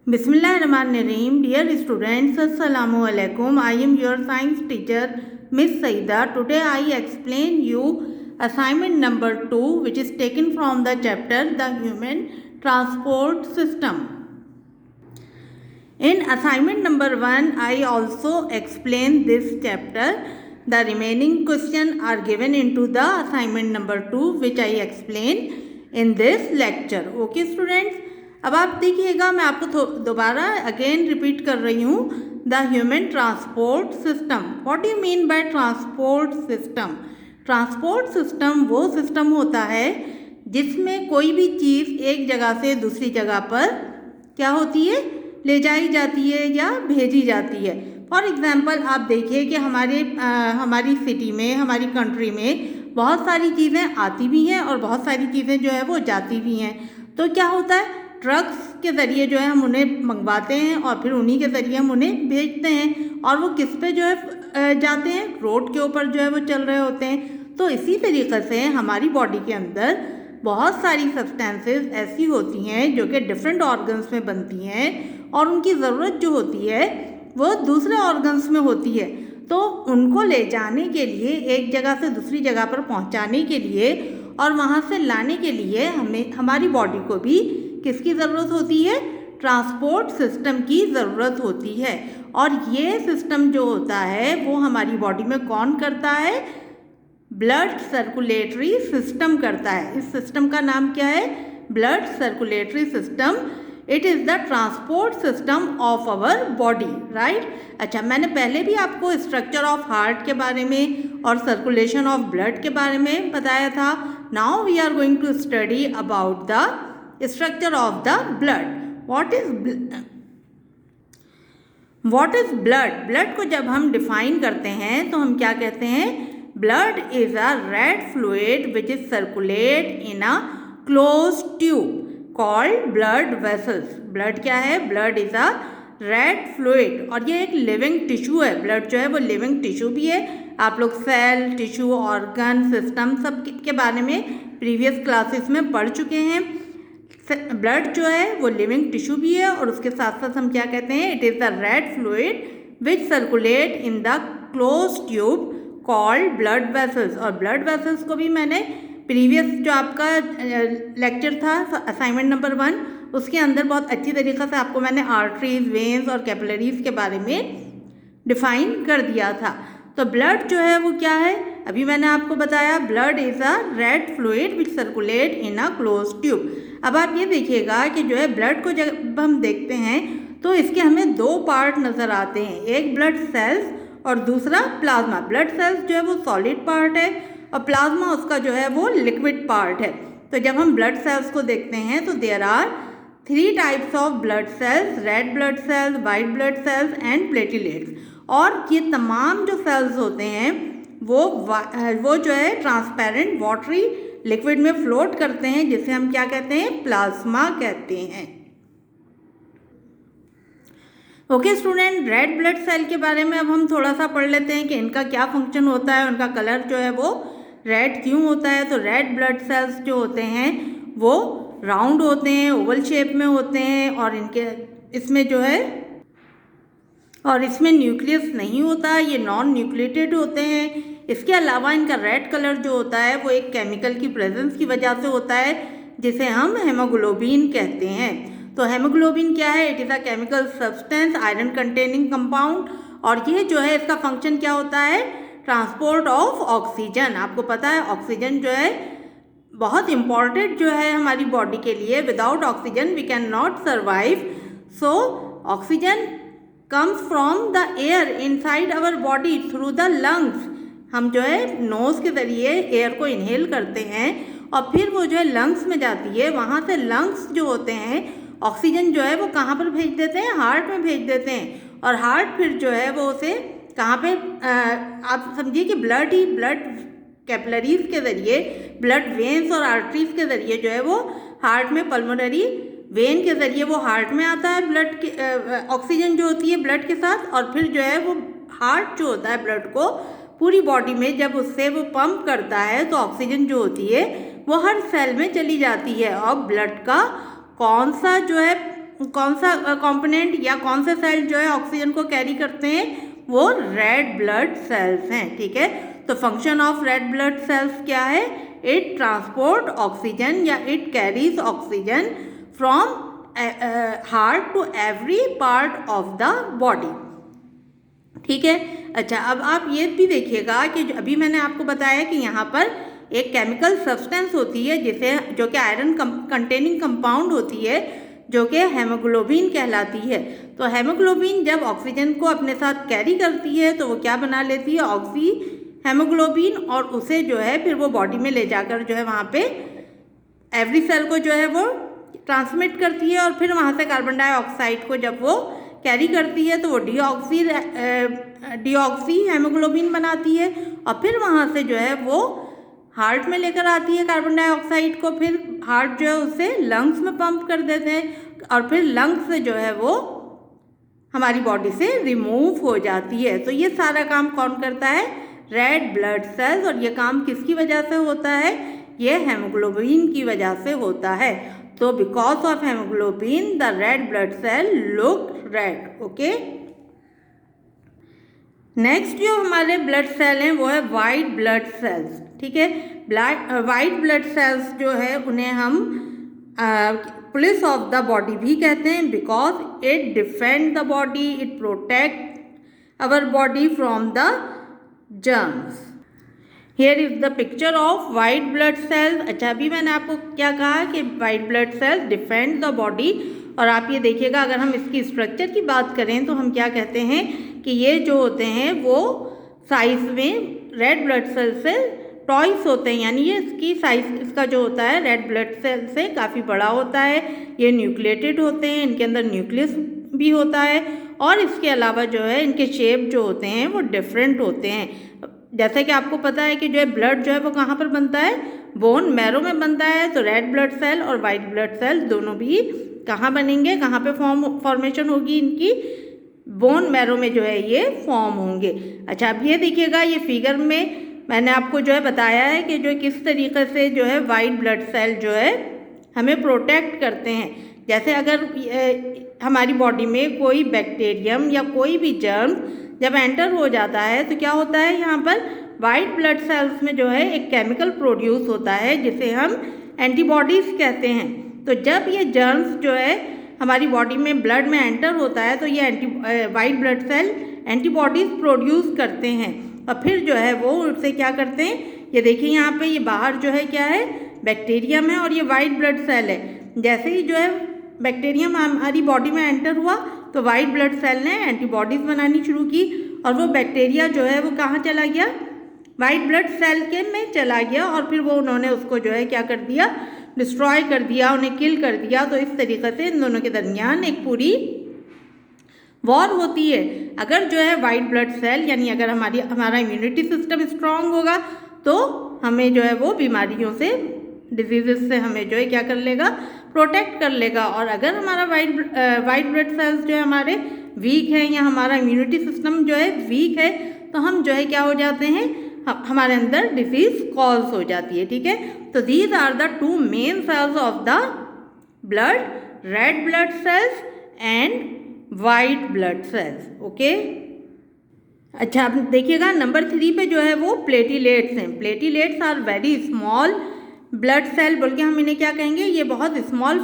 Bismillahirrahmanirrahim. Dear students, Assalamu alaikum. I am your science teacher, Miss Saida. Today I explain you assignment number 2, which is taken from the chapter The Human Transport System. In assignment number 1, I also explain this chapter. The remaining questions are given into the assignment number 2, which I explain in this lecture. Okay students, अब आप देखिएगा, मैं आपको दोबारा again repeat कर रही हूँ. The human transport system. What do you mean by transport system? Transport system वो सिस्टम होता है जिसमें कोई भी चीज़ एक जगह से दूसरी जगह पर क्या होती है, ले जाई जाती है या भेजी जाती है. फॉर एग्ज़ाम्पल आप देखिए कि हमारी सिटी में, हमारी कंट्री में बहुत सारी चीज़ें आती भी हैं और बहुत सारी चीज़ें जो है वो जाती भी हैं. तो क्या होता है, ट्रक्स के ज़रिए जो है हम उन्हें मंगवाते हैं और फिर उन्हीं के ज़रिए हम उन्हें भेजते हैं. और वो किस पे जो है जाते हैं, रोड के ऊपर जो है वो चल रहे होते हैं. तो इसी तरीक़े से हमारी बॉडी के अंदर बहुत सारी सब्सटेंसेस ऐसी होती हैं जो कि डिफरेंट ऑर्गन्स में बनती हैं और उनकी ज़रूरत जो होती है वो दूसरे ऑर्गन्स में होती है. तो उनको ले जाने के लिए, एक जगह से दूसरी जगह पर पहुंचाने के लिए और वहां से लाने के लिए हमें, हमारी बॉडी को भी किसकी ज़रूरत होती है? ट्रांसपोर्ट सिस्टम की ज़रूरत होती है. और ये सिस्टम जो होता है वो हमारी बॉडी में कौन करता है? ब्लड सर्कुलेटरी सिस्टम करता है. इस सिस्टम का नाम क्या है? Blood circulatory system. It is the transport system of our body, right. अच्छा, मैंने पहले भी आपको स्ट्रक्चर ऑफ हार्ट के बारे में और सर्कुलेशन ऑफ ब्लड के बारे में बताया था. Now we are going to study about the structure of the blood. What is blood? Blood को जब हम डिफाइन करते हैं तो हम क्या कहते हैं? Blood is a red fluid which is circulate in a close tube called blood vessels. Blood क्या है? Blood is a red fluid और ये एक लिविंग टिश्यू है. ब्लड जो है वो लिविंग टिश्यू भी है. आप लोग सेल, टिश्यू, ऑर्गन, सिस्टम सब के बारे में प्रीवियस क्लासेस में पढ़ चुके हैं. ब्लड जो है वो लिविंग टिश्यू भी है और उसके साथ साथ हम क्या कहते हैं? It is the red fluid which circulate in the close tube called blood vessels. और ब्लड वेसल्स को भी मैंने प्रीवियस जो आपका लेक्चर था असाइनमेंट नंबर 1 उसके अंदर बहुत अच्छी तरीक़े से आपको मैंने आर्टरीज, वेन्स और कैपिलरीज के बारे में डिफाइन कर दिया था. तो ब्लड जो है वो क्या है? अभी मैंने आपको बताया, blood is a red fluid which circulate in a close tube. अब आप ये देखिएगा कि जो है ब्लड को जब हम देखते हैं तो इसके हमें दो पार्ट नज़र आते हैं, एक ब्लड सेल्स और दूसरा प्लाज्मा. ब्लड सेल्स जो है वो सॉलिड पार्ट है और प्लाज्मा उसका जो है वो लिक्विड पार्ट है. तो जब हम ब्लड सेल्स को देखते हैं तो there are 3 types of blood cells: red blood cells, white blood cells and platelets. और ये तमाम जो सेल्स होते हैं वो जो है ट्रांसपेरेंट वाटरी लिक्विड में फ्लोट करते हैं, जिसे हम क्या कहते हैं? प्लाज्मा कहते हैं. Okay student, red blood cell के बारे में अब हम थोड़ा सा पढ़ लेते हैं कि इनका क्या फंक्शन होता है, उनका कलर जो है वो रेड क्यों होता है. तो रेड ब्लड सेल्स जो होते हैं वो राउंड होते हैं, ओवल शेप में होते हैं और इसमें जो है और इसमें न्यूक्लियस नहीं होता, ये नॉन न्यूक्लिएटेड होते हैं. इसके अलावा इनका रेड कलर जो होता है वो एक केमिकल की प्रेजेंस की वजह से होता है जिसे हम हेमोग्लोबिन कहते हैं. तो हेमोग्लोबिन क्या है? It is a chemical substance, iron containing compound. और ये जो है इसका फंक्शन क्या होता है? Transport of oxygen. आपको पता है ऑक्सीजन जो है बहुत इम्पॉर्टेंट जो है हमारी बॉडी के लिए. Without oxygen we can not survive. So oxygen comes from the air inside our body through the lungs. हम जो है नोज़ के ज़रिए एयर को इनहेल करते हैं और फिर वो जो है लंग्स में जाती है. वहाँ से लंग्स जो होते हैं ऑक्सीजन जो है वो कहाँ पर भेज देते हैं? हार्ट में भेज देते हैं. और हार्ट फिर जो है वो उसे कहाँ पे, आप समझिए कि ब्लड कैपिलरीज के ज़रिए, ब्लड वेन्स और आर्टरीज के ज़रिए जो है वो हार्ट में, पल्मोनरी वेन के ज़रिए वो हार्ट में आता है ब्लड के ऑक्सीजन जो होती है ब्लड के साथ. और फिर जो है वो हार्ट जो होता है ब्लड को पूरी बॉडी में जब उससे वो पंप करता है तो ऑक्सीजन जो होती है वो हर सेल में चली जाती है. और ब्लड का कौन सा जो है कौन सा कंपोनेंट या कौन से सेल जो है ऑक्सीजन को कैरी करते हैं, वो रेड ब्लड सेल्स हैं, ठीक है। तो function of red blood cells क्या है, इट ट्रांसपोर्ट ऑक्सीजन या it carries oxygen from heart to every part of the body, ठीक है। अच्छा, अब आप ये भी देखिएगा कि अभी मैंने आपको बताया कि यहाँ पर एक केमिकल सब्सटेंस होती है जिसे जो कि आयरन कंटेनिंग कंपाउंड होती है, जो कि हेमोग्लोबिन कहलाती है। तो हेमोग्लोबिन जब ऑक्सीजन को अपने साथ कैरी करती है तो वो क्या बना लेती है, ऑक्सी हेमोग्लोबिन, और उसे जो है फिर वो बॉडी में ले जाकर जो है वहाँ पे एवरी सेल को जो है वो ट्रांसमिट करती है, और फिर वहाँ से कार्बन डाइऑक्साइड को जब वो कैरी करती है तो वो डीऑक्सी हेमोग्लोबिन बनाती है, और फिर वहाँ से जो है वो हार्ट में लेकर आती है कार्बन डाइऑक्साइड को। फिर हार्ट जो है उसे लंग्स में पंप कर देते हैं, और फिर लंग्स से जो है वो हमारी बॉडी से रिमूव हो जाती है। तो ये सारा काम कौन करता है, रेड ब्लड सेल्स, और ये काम किसकी वजह से होता है, ये हेमोग्लोबिन की वजह से होता है। तो because of haemoglobin the red blood cell look red, okay. Next जो हमारे ब्लड सेल हैं वो है वाइट ब्लड सेल्स, ठीक है। वाइट ब्लड सेल्स जो है उन्हें हम पुलिस ऑफ द बॉडी भी कहते हैं, because it defend the body, it protect our body from the germs. Here is the picture of white blood sales. अच्छा, अभी मैंने आपको क्या कहा कि white blood sales defend the body, और आप ये देखिएगा अगर हम इसकी स्ट्रक्चर की बात करें तो हम क्या कहते हैं कि ये जो होते हैं वो साइज में रेड ब्लड सेल से टॉइस होते हैं, यानी ये इसकी साइज इसका जो होता है रेड ब्लड सेल से काफ़ी बड़ा होता है। ये न्यूक्लिएटेड होते हैं, इनके अंदर न्यूक्लियस भी होता है, और इसके अलावा जो है इनके शेप जो होते हैं वो डिफरेंट होते हैं। जैसे कि आपको पता है कि जो है ब्लड जो है वो कहाँ पर बनता है, बोन मैरो में बनता है। तो रेड ब्लड सेल और वाइट ब्लड सेल दोनों भी कहाँ बनेंगे, कहाँ पे फॉर्मेशन होगी इनकी, बोन मैरो में जो है ये फॉर्म होंगे। अच्छा, अब ये देखिएगा, ये फिगर में मैंने आपको जो है बताया है कि जो किस तरीके से जो है वाइट ब्लड सेल जो है हमें प्रोटेक्ट करते हैं। जैसे अगर हमारी बॉडी में कोई बैक्टीरियम या कोई भी जर्म जब एंटर हो जाता है तो क्या होता है, यहाँ पर वाइट ब्लड सेल्स में जो है एक केमिकल प्रोड्यूस होता है जिसे हम एंटीबॉडीज़ कहते हैं। तो जब ये जर्म्स जो है हमारी बॉडी में ब्लड में एंटर होता है तो ये white blood cell antibodies produce करते हैं, और फिर जो है वो उससे क्या करते हैं, ये देखिए यहाँ पे ये बाहर जो है क्या है, बैक्टीरियम है, और ये वाइट ब्लड सेल है। जैसे ही जो है बैक्टीरियम हमारी बॉडी में एंटर हुआ तो वाइट ब्लड सेल ने एंटीबॉडीज़ बनानी शुरू की, और वो बैक्टीरिया जो है वो कहाँ चला गया, वाइट ब्लड सेल के में चला गया, और फिर वो उन्होंने उसको जो है क्या कर दिया, डिस्ट्रॉय कर दिया, उन्हें किल कर दिया। तो इस तरीके से इन दोनों के दरमियान एक पूरी वॉर होती है। अगर जो है वाइट ब्लड सेल यानी अगर हमारा इम्यूनिटी सिस्टम स्ट्रांग होगा तो हमें जो है वो बीमारियों से, डिजीजेस से हमें जो है क्या कर लेगा, प्रोटेक्ट कर लेगा। और अगर हमारा वाइट ब्लड सेल्स जो है हमारे वीक है या हमारा इम्यूनिटी सिस्टम जो है वीक है तो हम जो है क्या हो जाते हैं, हमारे अंदर डिजीज कॉज हो जाती है, ठीक है। तो these are the two main cells of the blood, red blood cells and white blood cells, okay. अच्छा, अब देखिएगा नंबर 3 पे जो है वो प्लेटिलेट्स हैं। Platelets are very small blood cell, बल्कि हम इन्हें क्या कहेंगे, ये बहुत small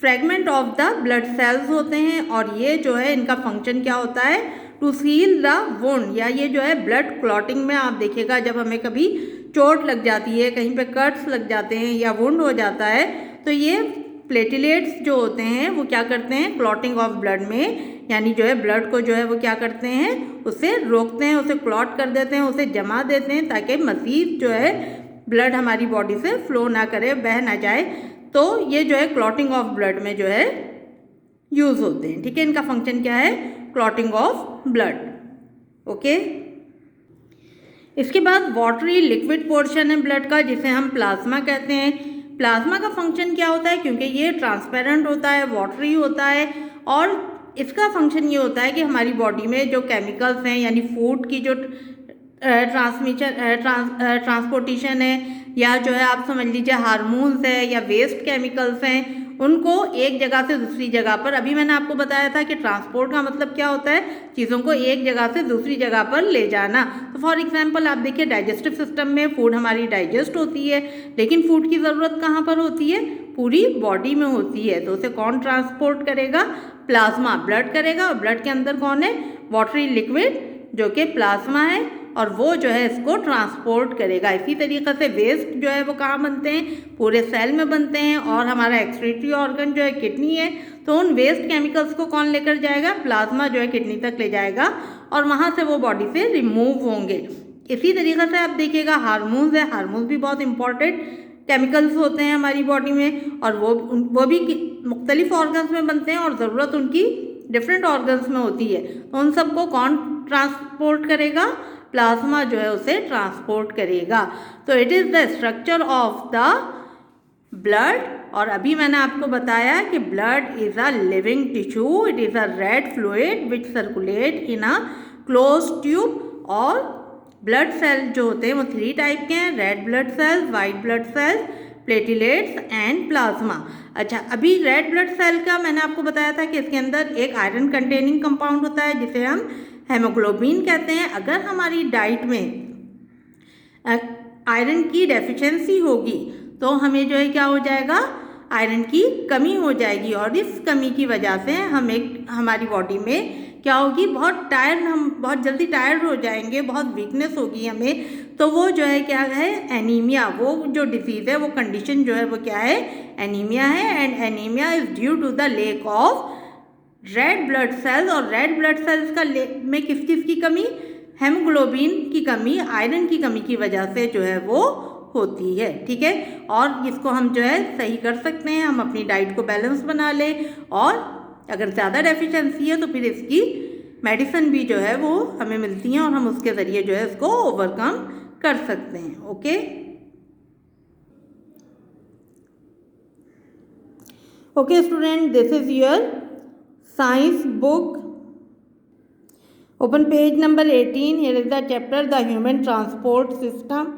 fragment of the blood cells होते हैं, और ये जो है इनका फंक्शन क्या होता है, टू सील द वुंड, या ये जो है ब्लड क्लॉटिंग में आप देखिएगा जब हमें कभी चोट लग जाती है, कहीं पे कट्स लग जाते हैं या वुंड हो जाता है, तो ये प्लेटिलेट्स जो होते हैं वो क्या करते हैं, क्लॉटिंग ऑफ ब्लड में, यानी जो है ब्लड को जो है वो क्या करते हैं, उसे रोकते हैं, उसे क्लॉट कर देते हैं, उसे जमा देते हैं, ताकि मज़ीद जो है ब्लड हमारी बॉडी से फ्लो ना करे, बह ना जाए। तो ये जो है क्लॉटिंग ऑफ ब्लड में जो है यूज़ होते हैं, ठीक है। इनका फंक्शन क्या है, क्लॉटिंग ऑफ ब्लड, ओके। इसके बाद वाटरी लिक्विड पोर्शन है ब्लड का, जिसे हम प्लाज्मा कहते हैं। प्लाज्मा का फंक्शन क्या होता है, क्योंकि ये ट्रांसपेरेंट होता है, वाटरी होता है, और इसका फंक्शन ये होता है कि हमारी बॉडी में जो केमिकल्स हैं, यानी फूड की जो ट्रांसपोर्टेशन है, या जो है आप समझ लीजिए हार्मोन्स है या वेस्ट केमिकल्स हैं, उनको एक जगह से दूसरी जगह पर, अभी मैंने आपको बताया था कि ट्रांसपोर्ट का मतलब क्या होता है, चीज़ों को एक जगह से दूसरी जगह पर ले जाना। तो फॉर एग्जांपल आप देखिए डाइजेस्टिव सिस्टम में फूड हमारी डाइजेस्ट होती है, लेकिन फूड की ज़रूरत कहाँ पर होती है, पूरी बॉडी में होती है। तो उसे कौन ट्रांसपोर्ट करेगा, प्लाज्मा, ब्लड करेगा। और ब्लड के अंदर कौन है, वाटरी लिक्विड जो कि प्लाज्मा है, और वो जो है इसको ट्रांसपोर्ट करेगा। इसी तरीके से वेस्ट जो है वो कहाँ बनते हैं, पूरे सेल में बनते हैं। और हमारा एक्सक्रीटरी ऑर्गन जो है किडनी है, तो उन वेस्ट केमिकल्स को कौन लेकर जाएगा, प्लाज्मा जो है किडनी तक ले जाएगा और वहाँ से वो बॉडी से रिमूव होंगे। इसी तरीके से आप देखिएगा हार्मोन्स है, हार्मोन्स भी बहुत इंपॉर्टेंट केमिकल्स होते हैं हमारी बॉडी में, और वो भी मुख्तलिफ ऑर्गन्स में बनते हैं और ज़रूरत उनकी डिफरेंट ऑर्गन्स में होती है। तो उन सबको कौन ट्रांसपोर्ट करेगा, प्लाज्मा जो है उसे ट्रांसपोर्ट करेगा। तो it is the structure of the blood. और अभी मैंने आपको बताया कि blood is a living tissue, it is a red fluid which circulate in a close tube. और ब्लड सेल जो होते हैं वो 3 टाइप के हैं, red blood cells, white blood cells, platelets and plasma. अच्छा, अभी रेड ब्लड सेल का मैंने आपको बताया था कि इसके अंदर एक आयरन कंटेनिंग कंपाउंड होता है जिसे हम हेमोग्लोबिन कहते हैं। अगर हमारी डाइट में आयरन की डेफिशिएंसी होगी तो हमें जो है क्या हो जाएगा, आयरन की कमी हो जाएगी, और इस कमी की वजह से हमारी बॉडी में क्या होगी, हम बहुत जल्दी टायर्ड हो जाएंगे, बहुत वीकनेस होगी हमें। तो वो जो है क्या है, एनीमिया, वो जो डिजीज़ है, वो कंडीशन जो है वो क्या है, एनीमिया है। And anaemia is due to the lack of red blood cells. और रेड ब्लड सेल्स का में किस चीज़ की कमी, हेमोग्लोबिन की कमी, आयरन की कमी की वजह से जो है वो होती है। ठीक है, और इसको हम जो है सही कर सकते हैं, हम अपनी डाइट को बैलेंस बना लें, और अगर ज़्यादा डेफिशिएंसी है तो फिर इसकी मेडिसिन भी जो है वो हमें मिलती हैं और हम उसके ज़रिए जो है इसको ओवरकम कर सकते हैं। Okay, okay student, this is your science book. Open page number 18. Here is the chapter the human transport system.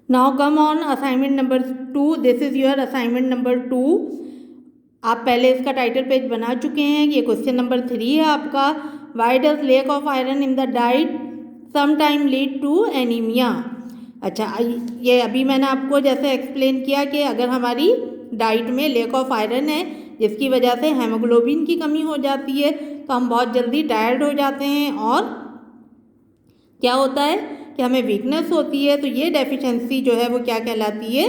Now come on assignment number 2. This is your assignment number 2. आप पहले इसका टाइटल पेज बना चुके हैं। ये question number 3 है आपका। Why does lack of iron in the diet sometime lead to anemia? अच्छा, ये अभी मैंने आपको जैसे एक्सप्लेन किया कि अगर हमारी डाइट में लेक ऑफ आयरन है जिसकी वजह से हेमोग्लोबिन की कमी हो जाती है तो हम बहुत जल्दी टायर्ड हो जाते हैं, और क्या होता है कि हमें वीकनेस होती है। तो ये डेफिशिएंसी जो है वो क्या कहलाती है,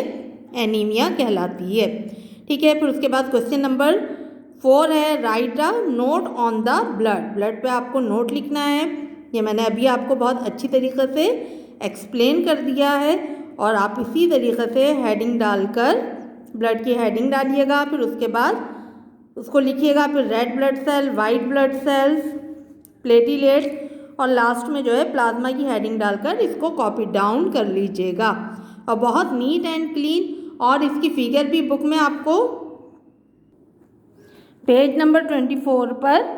एनीमिया कहलाती है। ठीक है, फिर उसके बाद क्वेश्चन नंबर 4 है, right a note on the blood. Blood पे आपको नोट लिखना है। ये मैंने अभी आपको बहुत अच्छी तरीके से एक्सप्लेन कर दिया है, और आप इसी तरीके से हेडिंग डालकर ब्लड की हेडिंग डालिएगा, फिर उसके बाद उसको लिखिएगा, फिर red blood cell, white blood cells, platelets, और लास्ट में जो है प्लाज्मा की हेडिंग डालकर इसको कॉपी डाउन कर लीजिएगा। और बहुत नीट एंड क्लीन, और इसकी फिगर भी बुक में आपको पेज नंबर 24 पर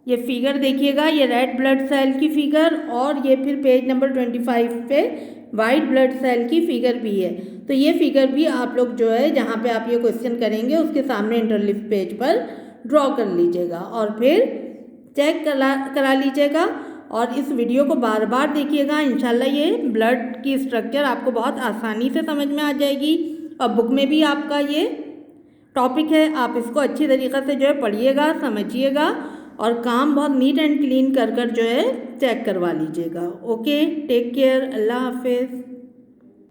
ये फिगर देखिएगा, ये रेड ब्लड सेल की फिगर, और ये फिर पेज नंबर 25 पे वाइट ब्लड सेल की फिगर भी है। तो ये फिगर भी आप लोग जो है जहाँ पे आप ये क्वेश्चन करेंगे उसके सामने इंटरलिफ पेज पर ड्रॉ कर लीजिएगा, और फिर चेक करा लीजिएगा, और इस वीडियो को बार बार देखिएगा। इंशाल्लाह ये ब्लड की स्ट्रक्चर आपको बहुत आसानी से समझ में आ जाएगी, और बुक में भी आपका ये टॉपिक है, आप इसको अच्छी तरीक़े से जो है पढ़िएगा, समझिएगा, और काम बहुत नीट एंड क्लीन कर जो है चेक करवा लीजिएगा। ओके, टेक केयर, अल्लाह हाफिज़।